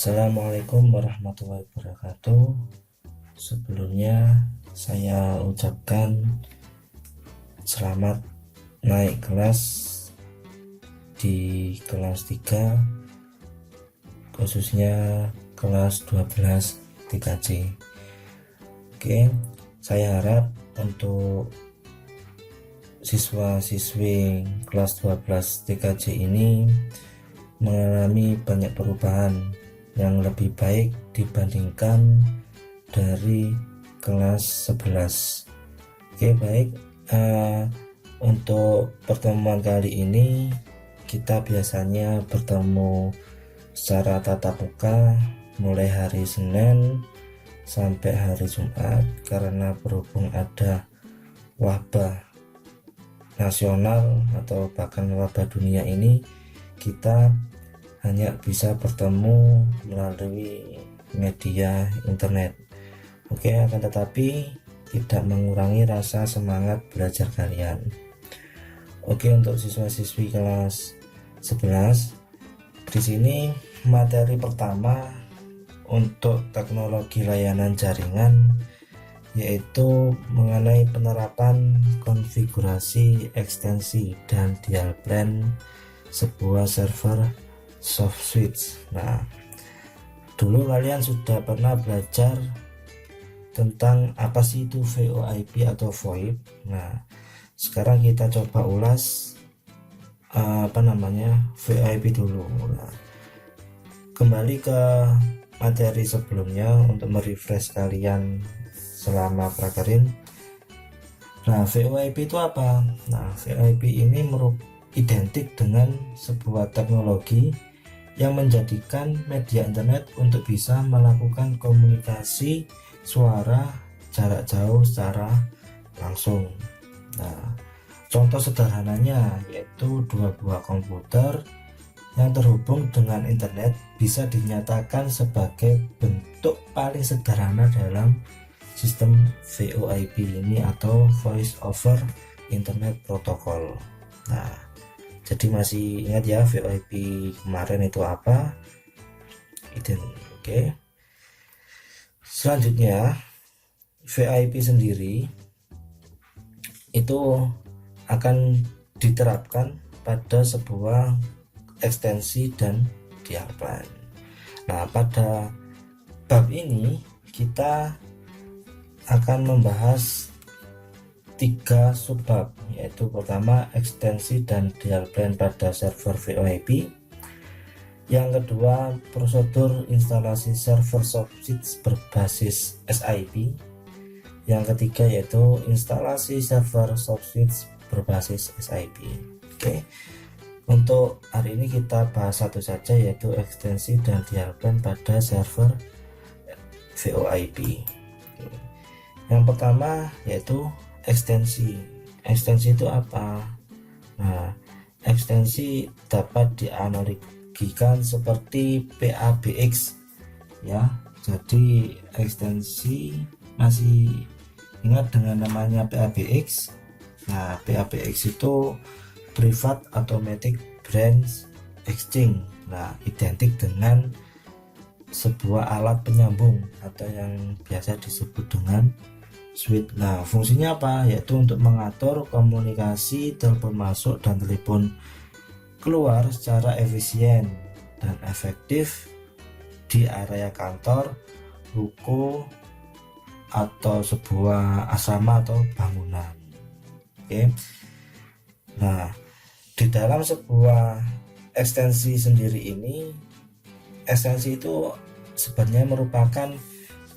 Assalamualaikum warahmatullahi wabarakatuh. Sebelumnya saya ucapkan selamat naik kelas di kelas 3, khususnya kelas 12 3C. Oke, saya harap untuk siswa-siswi kelas 12 3C ini mengalami banyak perubahan yang lebih baik dibandingkan dari kelas 11. Oke, baik. Untuk pertemuan kali ini kita biasanya bertemu secara tatap muka mulai hari Senin sampai hari Jumat, karena berhubung ada wabah nasional atau bahkan wabah dunia ini, kita hanya bisa bertemu melalui media internet. Oke, akan tetapi tidak mengurangi rasa semangat belajar kalian. Oke, untuk siswa-siswi kelas 11, di sini materi pertama untuk teknologi layanan jaringan, yaitu mengenai penerapan konfigurasi ekstensi dan dial plan sebuah server soft switch. Nah, dulu kalian sudah pernah belajar tentang apa sih itu VoIP atau VoIP. Nah, sekarang kita coba ulas VoIP dulu. Nah, kembali ke materi sebelumnya untuk merefresh kalian selama prakerin. Nah, VoIP itu apa? Nah, VoIP ini identik dengan sebuah teknologi yang menjadikan media internet untuk bisa melakukan komunikasi suara jarak jauh secara langsung. Nah, contoh sederhananya yaitu dua buah komputer yang terhubung dengan internet bisa dinyatakan sebagai bentuk paling sederhana dalam sistem VoIP ini atau Voice over Internet Protocol. Nah, jadi masih ingat ya VoIP kemarin itu apa? Oke. Selanjutnya, VoIP sendiri itu akan diterapkan pada sebuah ekstensi dan dial plan. Nah, pada bab ini kita akan membahas 3 subbab, yaitu pertama ekstensi dan dial plan pada server VoIP, yang kedua prosedur instalasi server soft switch berbasis SIP, yang ketiga yaitu instalasi server soft switch berbasis SIP. Oke, untuk hari ini kita bahas satu saja, yaitu ekstensi dan dial plan pada server VoIP. Yang pertama yaitu ekstensi. Ekstensi itu apa? Nah, ekstensi dapat dianalogikan seperti PABX ya. Jadi ekstensi masih ingat dengan namanya PABX. Nah, PABX itu Private Automatic Branch Exchange. Nah, identik dengan sebuah alat penyambung atau yang biasa disebut dengan switch. Nah, fungsinya apa? Yaitu untuk mengatur komunikasi telepon masuk dan telepon keluar secara efisien dan efektif di area kantor, ruko, atau sebuah asrama atau bangunan. Oke. Nah, di dalam sebuah ekstensi sendiri ini, ekstensi itu sebenarnya merupakan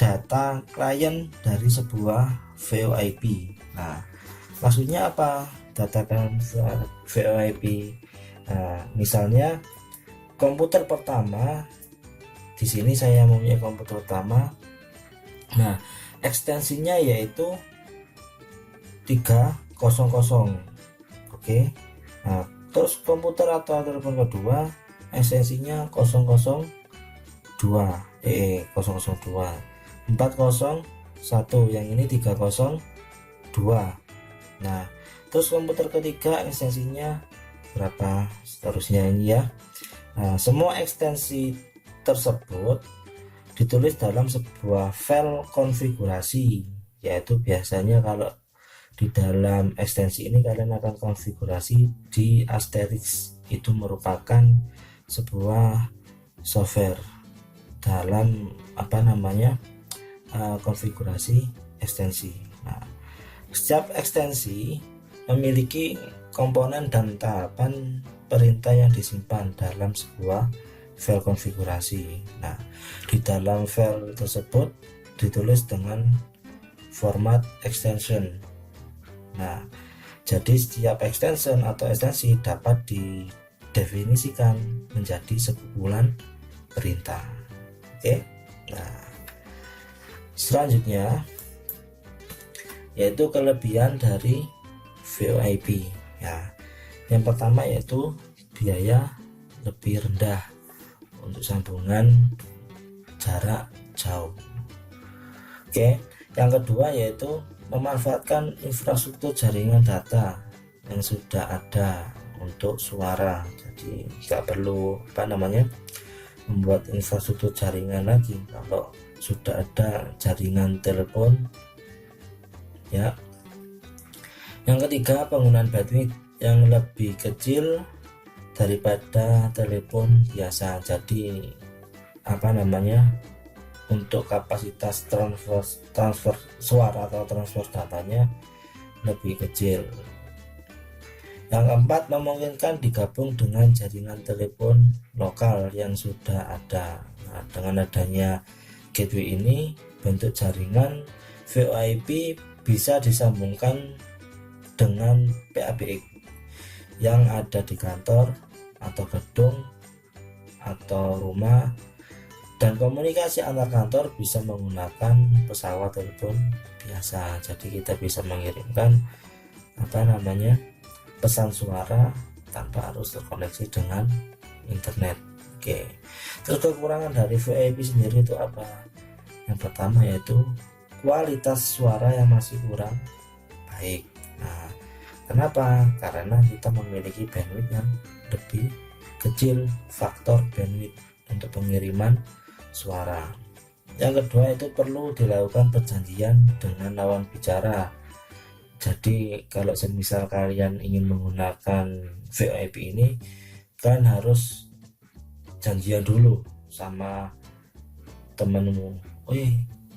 data klien dari sebuah VoIP. Nah, maksudnya apa data klien VoIP? Nah, misalnya komputer pertama, di sini saya mempunyai komputer pertama. Nah, ekstensinya yaitu 300. Oke. Nah, terus komputer atau telepon kedua ekstensinya 002. 401, yang ini 302. Nah, terus komputer ketiga ekstensinya berapa, seterusnya ini ya. Nah, semua ekstensi tersebut ditulis dalam sebuah file konfigurasi, yaitu biasanya kalau di dalam ekstensi ini kalian akan konfigurasi di Asterix. Itu merupakan sebuah software dalam konfigurasi ekstensi. Nah, setiap ekstensi memiliki komponen dan tahapan perintah yang disimpan dalam sebuah file konfigurasi. Nah, di dalam file tersebut ditulis dengan format extension. Nah, jadi setiap extension atau ekstensi dapat didefinisikan menjadi sekumpulan perintah. Oke. Nah, selanjutnya yaitu kelebihan dari VoIP ya. Yang pertama yaitu biaya lebih rendah untuk sambungan jarak jauh. Oke, yang kedua yaitu memanfaatkan infrastruktur jaringan data yang sudah ada untuk suara. Jadi nggak perlu membuat infrastruktur jaringan lagi kalau sudah ada jaringan telepon ya. Yang ketiga, penggunaan bandwidth yang lebih kecil daripada telepon biasa. Jadi untuk kapasitas transfer suara atau transfer datanya lebih kecil. Yang keempat, memungkinkan digabung dengan jaringan telepon lokal yang sudah ada. Nah, dengan adanya gateway ini, bentuk jaringan VoIP bisa disambungkan dengan PABX yang ada di kantor atau gedung atau rumah, dan komunikasi antar kantor bisa menggunakan pesawat telepon biasa. Jadi kita bisa mengirimkan pesan suara tanpa harus terkoneksi dengan internet. Oke. Terus kekurangan dari VoIP sendiri itu apa? Yang pertama yaitu kualitas suara yang masih kurang baik. Nah, kenapa? Karena kita memiliki bandwidth yang lebih kecil, faktor bandwidth untuk pengiriman suara. Yang kedua itu perlu dilakukan perjanjian dengan lawan bicara. Jadi kalau semisal kalian ingin menggunakan VoIP ini, kalian harus janjian dulu sama temenmu.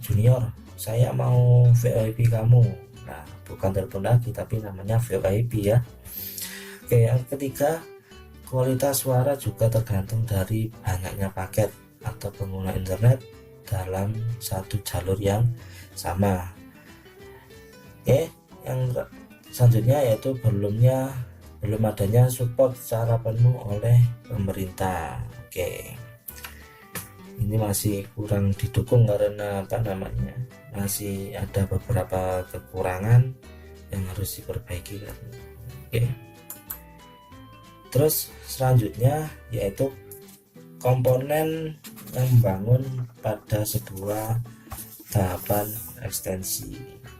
Junior, saya mau VoIP kamu. Nah, bukan telepon lagi tapi namanya VoIP ya. Oke, yang ketiga, kualitas suara juga tergantung dari banyaknya paket atau pengguna internet dalam satu jalur yang sama. Oke, yang selanjutnya yaitu belum adanya support secara penuh oleh pemerintah. Oke, ini masih kurang didukung karena masih ada beberapa kekurangan yang harus diperbaiki kan. Oke. Terus selanjutnya yaitu komponen yang membangun pada sebuah tahapan ekstensi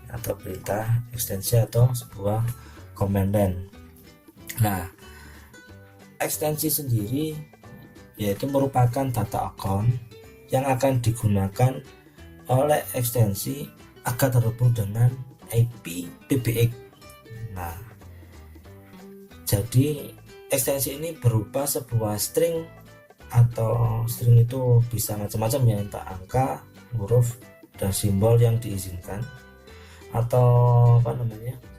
atau perintah ekstensi atau sebuah komandan. Nah, ekstensi sendiri yaitu merupakan data account yang akan digunakan oleh ekstensi agar terhubung dengan IP PBX. Nah, jadi ekstensi ini berupa sebuah string, atau string itu bisa macam-macam ya, entah angka, huruf, dan simbol yang diizinkan, atau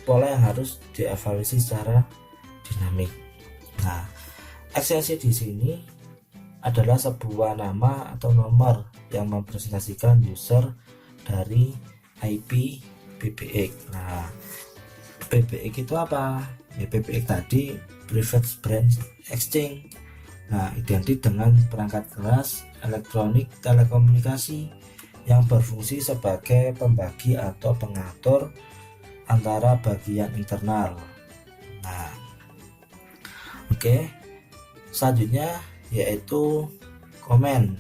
pola yang harus dievaluasi secara dinamik. Nah, ekstensi di sini adalah sebuah nama atau nomor yang mempresentasikan user dari IP PBX. Nah, PBX itu apa? Ya, PBX tadi Private Branch Exchange. Nah, identik dengan perangkat keras elektronik telekomunikasi yang berfungsi sebagai pembagi atau pengatur antara bagian internal. Nah, oke. Selanjutnya yaitu komen.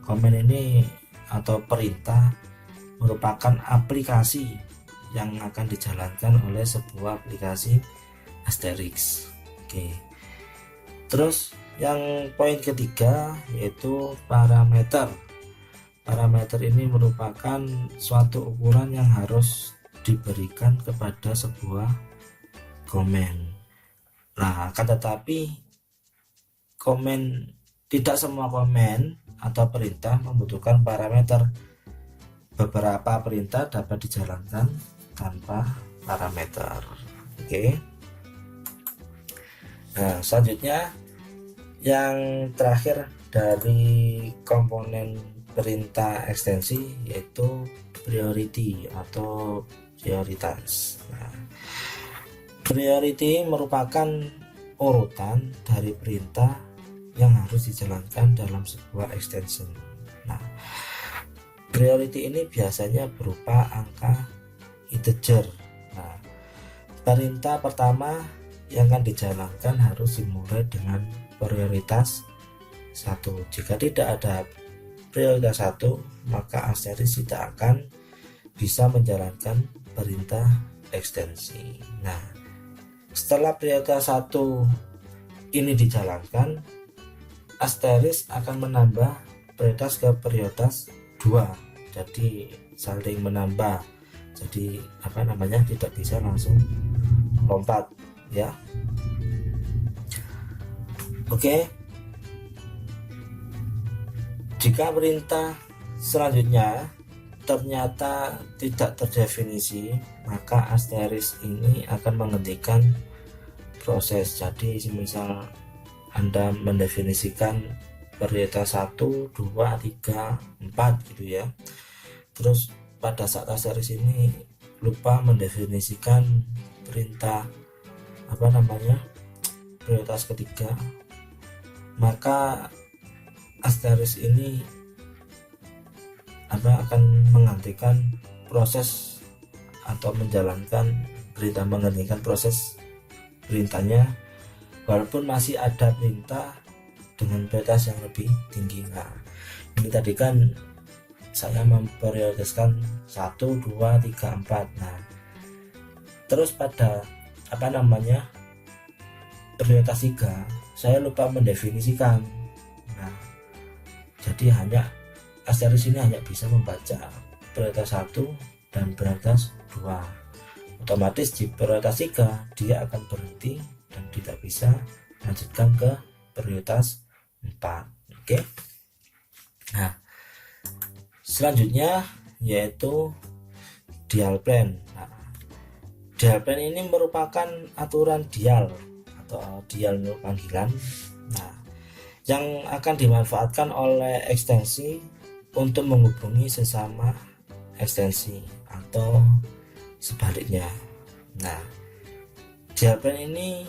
Komen ini atau perintah merupakan aplikasi yang akan dijalankan oleh sebuah aplikasi Asterix. Oke. Terus Yang poin ketiga yaitu parameter. Parameter ini merupakan suatu ukuran yang harus diberikan kepada sebuah komen. Nah, akan tetapi tidak semua komen atau perintah membutuhkan parameter. Beberapa perintah dapat dijalankan tanpa parameter. Oke. Nah, selanjutnya yang terakhir dari komponen perintah ekstensi yaitu priority atau prioritas. Nah, priority merupakan urutan dari perintah yang harus dijalankan dalam sebuah extension. Nah, priority ini biasanya berupa angka integer. Nah, perintah pertama yang akan dijalankan harus dimulai dengan prioritas 1. Jika tidak ada prioritas 1, maka asterisk tidak akan bisa menjalankan perintah ekstensi. Nah, setelah prioritas 1 ini dijalankan, asterisk akan menambah prioritas ke prioritas 2. Jadi saling menambah. Jadi tidak bisa langsung lompat ya. Oke. Jika perintah selanjutnya ternyata tidak terdefinisi, maka asterisk ini akan menghentikan proses. Jadi misal Anda mendefinisikan prioritas 1, 2, 3, 4 gitu ya. Terus pada saat asterisk ini lupa mendefinisikan perintah prioritas ketiga, maka asterisk ini akan menghentikan proses atau menghentikan proses perintahnya, walaupun masih ada perintah dengan prioritas yang lebih tinggi. Nah, ini tadi kan saya memprioritaskan 1, 2, 3, 4. Nah, terus pada prioritas 3 saya lupa mendefinisikan. Nah, jadi asterisk ini hanya bisa membaca prioritas 1 dan prioritas 2. Otomatis di prioritas 3 dia akan berhenti dan tidak bisa melanjutkan ke prioritas 4. Oke. Nah, selanjutnya yaitu dial plan. Nah, dial plan ini merupakan aturan dial atau dial panggilan. Nah, yang akan dimanfaatkan oleh ekstensi untuk menghubungi sesama ekstensi atau sebaliknya. Nah, dial plan ini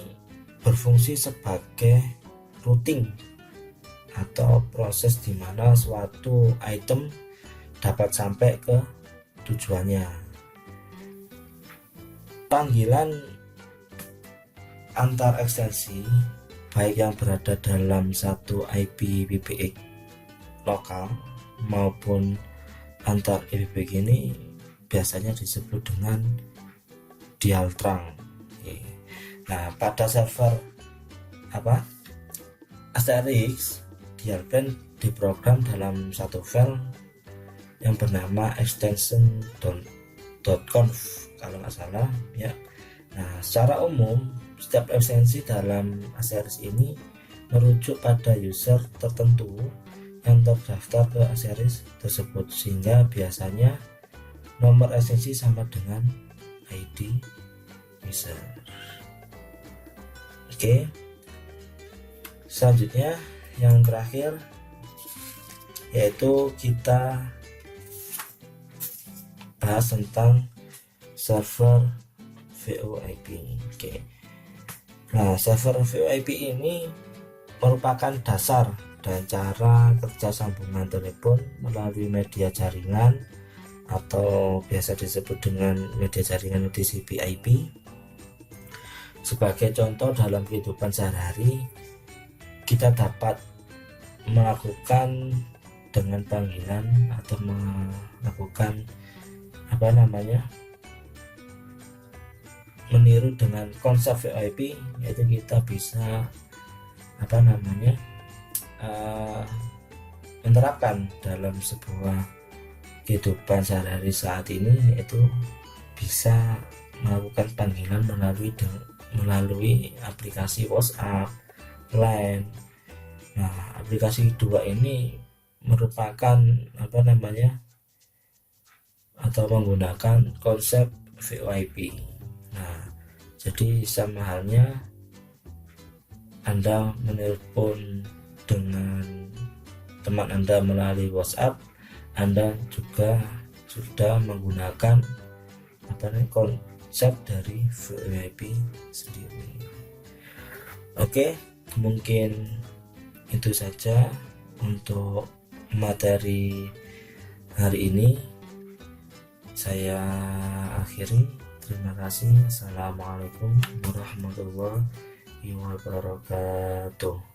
berfungsi sebagai routing atau proses di mana suatu item dapat sampai ke tujuannya. Panggilan antar ekstensi baik yang berada dalam satu IPv6 lokal maupun antar IPv6 ini biasanya disebut dengan dial trunk. Nah, pada server asterisk, dial plan diprogram dalam satu file yang bernama extension.conf kalau nggak salah ya. Nah, secara umum setiap ekstensi dalam asterisk ini merujuk pada user tertentu yang terdaftar ke asterisk tersebut, sehingga biasanya nomor ekstensi sama dengan ID user. Oke. Selanjutnya yang terakhir yaitu kita bahas tentang server VoIP. Oke. Nah, server VoIP ini merupakan dasar dan cara kerja sambungan telepon melalui media jaringan atau biasa disebut dengan media jaringan TCP/IP. Sebagai contoh, dalam kehidupan sehari-hari kita dapat melakukan dengan panggilan atau melakukan meniru dengan konsep VoIP, yaitu kita bisa menerapkan dalam sebuah kehidupan sehari-hari saat ini, yaitu bisa melakukan panggilan melalui aplikasi WhatsApp, Line. Nah, aplikasi dua ini merupakan atau menggunakan konsep VoIP. Nah, jadi sama halnya Anda menelpon dengan teman Anda melalui WhatsApp, Anda juga sudah menggunakan konsep dari VoIP sendiri. Oke, mungkin itu saja untuk materi hari ini. Saya akhiri. Terima kasih. Assalamualaikum warahmatullahi wabarakatuh.